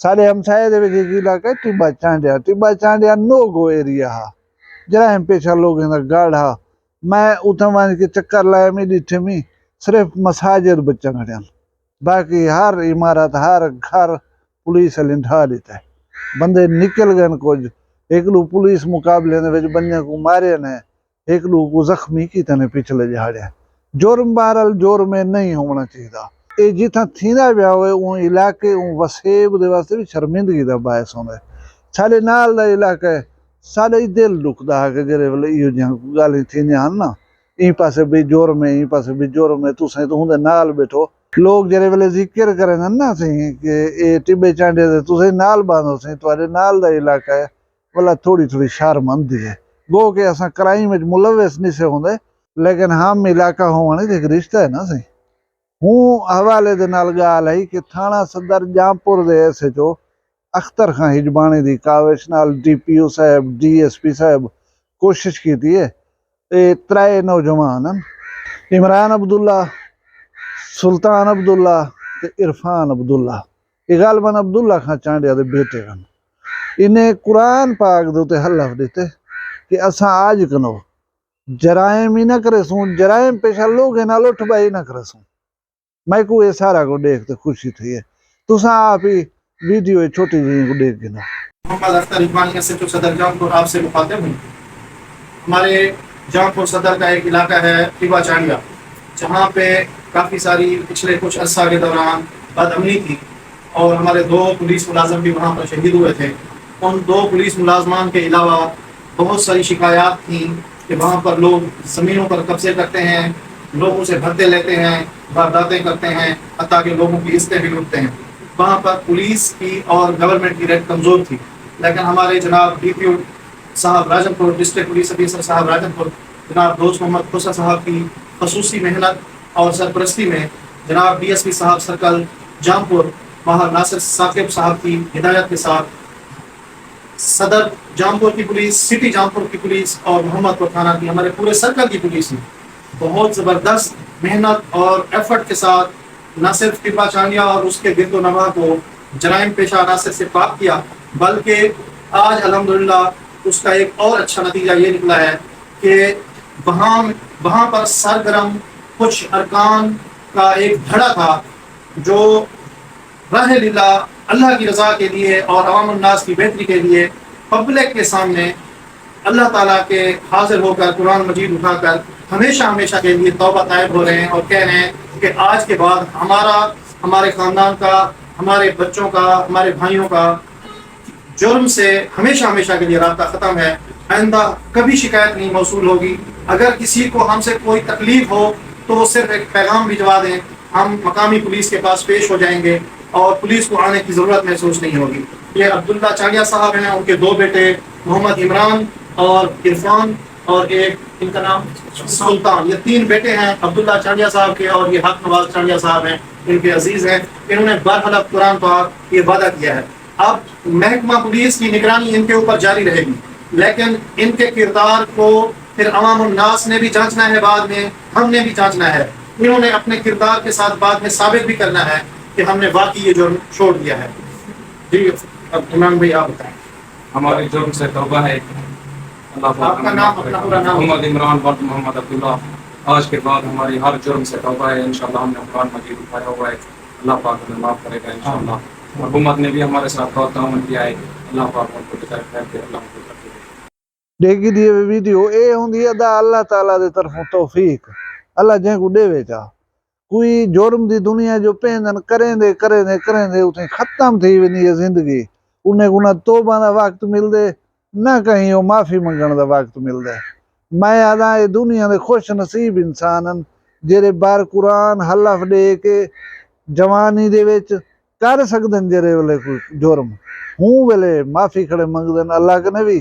سارے ہمسائے دے وچ ایک علاقہ ٹبا چانڈیا نو گو ایریا ہا جرائم پیشہ لوگوں دا گڑھ ہا میں اتھاں وان کے چکر لایا میں ڈٹھے میں صرف مساجد بچہ کھڑیاں باقی ہر عمارت ہر گھر پولیس لنڈھا دیتا ہے بندے نکل گئے کچھ ایک لو پولیس مقابلے نے وچ بندے کو مارے نے ایک لو کو زخمی کی تنے پچھلے جہاڑیا جرم بہرحال جرم میں نہیں ہونا چاہیے اے جتھاں تھیندا پیا ہوئے اون علاقے اون وسیب دے واسطے بھی شرمندگی دا باعث ہوندا ہے سارے نال دا علاقہ ہے سارے دل دکھدا ہے کہ جڑے ویلے ایو جیاں گالاں تھیندیاں ہن نا این پاسے بھی جرم ہے این پاسے بھی جرم ہے تساں تو ہوندے نال بیٹھو لوگ جڑے ویلے ذکر کرن نا سی کہ اے ٹبے چانڈے دے تساں نال باندھو سی تواڈے نال دا علاقہ ہے والا تھوڑی شرمندگی ہے گو کہ اساں کرائم وچ ملوث نہیں سے ہوندے لیکن ہم علاقہ ہونے تے ایک رشتہ ہے نا سی ہوں حوالے دے نال گال ہے کہ تھانہ صدر جامپور دے S H O Akhtar Khan ہجبانی دی کاوش نال ڈی پی او صاحب ڈی ایس پی صاحب کوشش کیتی ہے اے ترائے نوجوان عمران عبداللہ سلطان عبداللہ تے عرفان عبداللہ یہ غالباً عبداللہ خان چانڈیا دے بیٹے ہیں انہیں قرآن پاک دے تے حلف دیتے کہ اساں آج کنو جرائم ہی نہ کرے سوں جرائم پیشہ لوگ نال اٹھ بائی نہ کرے سوں میں کو یہ سارا کو دیکھتے خوشی تھی ہے تساں آپ ہی ویڈیو چھوٹی جی کو دیکھ گنا محمد اختر ہجبانی ایس ایچ او صدر جامپور آپ سے مخاطب ہوں ہمارے جامپور صدر کا ایک علاقہ ہے ٹبا چانڈیا جہاں پہ کافی ساری پچھلے کچھ عرصہ کے دوران بدامنی تھی اور ہمارے 2 پولیس ملازم بھی وہاں پر شہید ہوئے تھے ان 2 پولیس ملازمان کے علاوہ بہت ساری شکایات تھیں کہ وہاں پر لوگ زمینوں پر قبضے کرتے ہیں لوگوں سے بھتے لیتے ہیں وارداتیں کرتے ہیں حتیٰ کہ لوگوں کی عزتیں بھی لوٹتے ہیں وہاں پر پولیس کی اور گورنمنٹ کی ریٹ کمزور تھی لیکن ہمارے جناب ڈی پی او صاحب راجن پور ڈسٹرکٹ پولیس آفیسر صاحب راجن پور جناب دوست محمد خسر صاحب کی خصوصی محنت اور سرپرستی میں جناب ڈی ایس پی صاحب سرکل جامپور ماہر ناصر ثاقب صاحب کی ہدایت کے ساتھ صدر جامپور کی پولیس سٹی جامپور کی پولیس اور محمد پور تھانہ کی ہمارے پورے سرکل کی پولیس نے بہت زبردست محنت اور ایفرٹ کے ساتھ نہ صرف ٹبا چانڈیا اور اس کے گرد و نواح کو جرائم پیشہ عناصر سے پاک کیا بلکہ آج الحمدللہ اس کا ایک اور اچھا نتیجہ یہ نکلا ہے کہ وہاں پر سرگرم کچھ ارکان کا ایک دھڑا تھا جو راہ للہ اللہ کی رضا کے لیے اور عوام الناس کی بہتری کے لیے پبلک کے سامنے اللہ تعالیٰ کے حاضر ہو کر قرآن مجید اٹھا کر ہمیشہ کے لیے توبہ طائب ہو رہے ہیں اور کہہ رہے ہیں کہ آج کے بعد ہمارے خاندان کا ہمارے بچوں کا ہمارے بھائیوں کا جرم سے ہمیشہ کے لیے رابطہ ختم ہے آئندہ کبھی شکایت نہیں موصول ہوگی اگر کسی کو ہم سے کوئی تکلیف ہو تو وہ صرف ایک پیغام بھجوا دیں ہم مقامی پولیس کے پاس پیش ہو جائیں گے اور پولیس کو آنے کی ضرورت محسوس نہیں ہوگی یہ عبداللہ چانڈیا صاحب ہیں ان کے 2 بیٹے محمد عمران اور عرفان اور ایک ان کا نام سلطان یہ 3 بیٹے ہیں عبداللہ چانڈیا صاحب کے اور یہ حق نواز چانڈیا صاحب ہیں ان کے عزیز ہیں انہوں نے برحلف قرآن پاک یہ وعدہ کیا ہے اب محکمہ پولیس کی نگرانی ان کے اوپر جاری رہے گی لیکن ان کے کردار کو پھر عوام الناس نے بھی جانچنا ہے بعد میں ہم نے بھی جانچنا ہے انہوں نے اپنے کردار کے ساتھ بعد میں ثابت بھی کرنا ہے کہ ہم نے واقعی یہ جرم چھوڑ دیا ہے جی اب عمران بھائی آپ بتائیں ہمارے جرم سے توبہ ہے آپ کا نام اپنا پورا نام محمد عمران ورد محمد عبداللہ آج کے بعد ہماری ہر جرم سے توبہ ہے انشاءاللہ ہم نے قرآن مجید اٹھایا ہوا ہے اللہ پاک ہمیں معاف کرے گا انشاءاللہ حکومت نے بھی ہمارے ساتھ بہت تعاون کیا ہے اللہ پاک ہم کو جزائے خیر دے اللہ کو دیکھی دی ویڈیو اے ہوندی ہے دا اللہ تعالیٰ دے طرفوں توفیق اللہ جن کو دے وے چاہ کوئی جرم دی دنیا جو پہندن کریں دے اتنے ختم تھی ونی یہ زندگی انہیں گناہ توبہ دا وقت مل دے نہ کہیں وہ معافی منگن دا وقت مل دے میں آدھا یہ دنیا دے خوش نصیب انسانن جیرے بار قرآن حلف دے کے جوانی دے ویچ کر سکدن جیرے والے کوئی جرم ہوں ویلے معافی کھڑے منگ دن اللہ کے نبی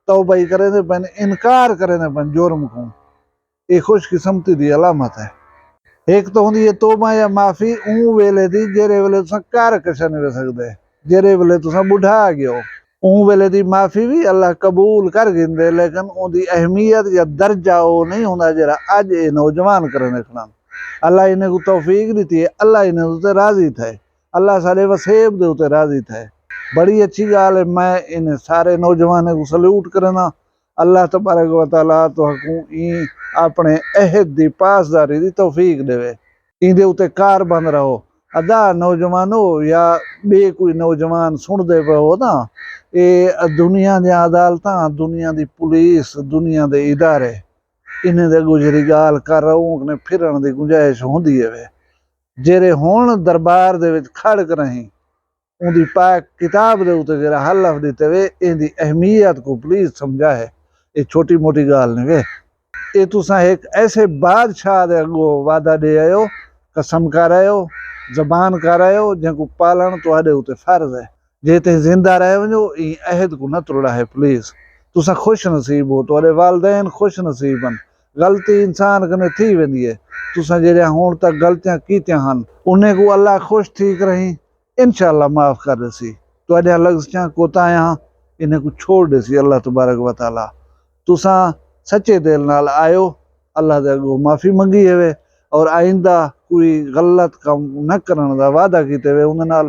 توبہ ہی کریں دے پہنے انکار کریں دے پہنے جرم کو یہ خوش قسمتی دی علامت ہے ایک تو ہوندی یہ توبہ یا معافی اون ویلے دی جیرے ویلے تساں کار کشا نہیں رہ سکدے جیرے ویلے تساں بڑھا گئے ہو اون ویلے دی معافی بھی اللہ قبول کر گندے لیکن اون دی اہمیت یا درجہ وہ نہیں ہوندا جیرا اج یہ نوجوان کرنے کھنا اللہ انہیں کو توفیق دیتی ہے اللہ انہیں تے راضی تھے اللہ سارے وسیب دے تے راضی تھے بڑی اچھی گال ہے. میں ان سارے نوجوانوں کو سلیوٹ کرنا. اللہ تبارک و تعالیٰ تو این اپنے عہد دی پاسداری دی توفیق دے. ایندے اتے کار بند رہو. ادا نوجوانو یا بے کوئی نوجوان سن دے پہ ہو نا، یہ دنیا دی عدالتاں، دنیا دی پولیس، دنیا دے ادارے انہیں دے گجری گال کر رہوں نے پھرن دی گنجائش ہوندی ہے. جیرے ہون دربار دے وچ کھڑ کر رہیں ان دی پاک کتاب دے اتے جرا حلف دیتے وے ان دی اہمیت کو پلیز سمجھا ہے. یہ چھوٹی موٹی گال نہیں وے. یہ تساں ایک ایسے بادشاہ دے اگو وعدہ دے آئے ہو، قسم کر رہے ہو، زبان کر رہے ہو، جن کو پالن تو آدھے ہوتے فرض ہے. جے تے زندہ رہے ہو جو این عہد کو نہ توڑا ہے. پلیز تساں خوش نصیب ہو، تو والدین خوش نصیب ہیں. غلطی انسان کنے تھی ویندی ہے. تساں جڑے ہون تک غلطیاں کیتیاں ہن انہیں کو اللہ خوش ٹھیک رہیں انشاءاللہ معاف کر دسی. تو اڈے لفظاں کوتاہیاں انہیں کو چھوڑ دسی اللہ تبارک و تعالیٰ. تساں سچے دل نال آئیو، اللہ دے اگوں معافی منگی ہے اور آئندہ کوئی غلط کام نہ کرن دا وعدہ کیتے ہوئے انہاں نال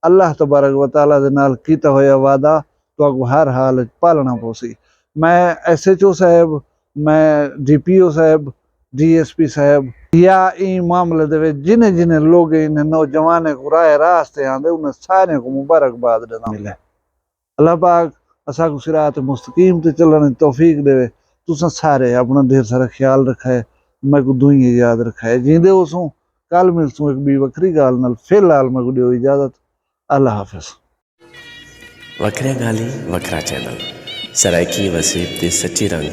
اللہ تبارک و تعالیٰ دے نال کیتا ہویا وعدہ تو اگوں ہر حال پالنا پوسی. میں ایس ایچ او صاحب، میں ڈی پی او صاحب، ڈی ایس پی صاحب یا این معاملے دے وچ جنہیں جنہیں لوگ انہیں نوجوانے کو راہ راستے آندے انہیں سارے کو مبارکباد دینا ملے. اللہ پاک اسا کو صراط مستقیم تے چلنے توفیق دے. تساں سارے اپنا ڈھیر سارا خیال رکھے. میں کو دعائیں یاد رکھے. جیندے ہوسوں کل ملسوں ایک بھی وکری گال نال. فی الحال میں کو دیو اجازت. اللہ حافظ. وکرے گالی وکرا چینل سرائکی وسیب دے سچی رنگ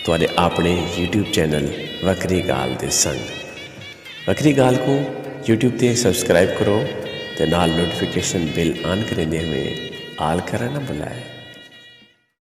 تواڈے اپنے یوٹیوب چینل وکری گال دے سنگ. وکری گال کو یوٹیوب تے سبسکرائب کرو تے نال نوٹیفیکیشن بل آن کرنے ہوئے آل کرنا نہ بلائے.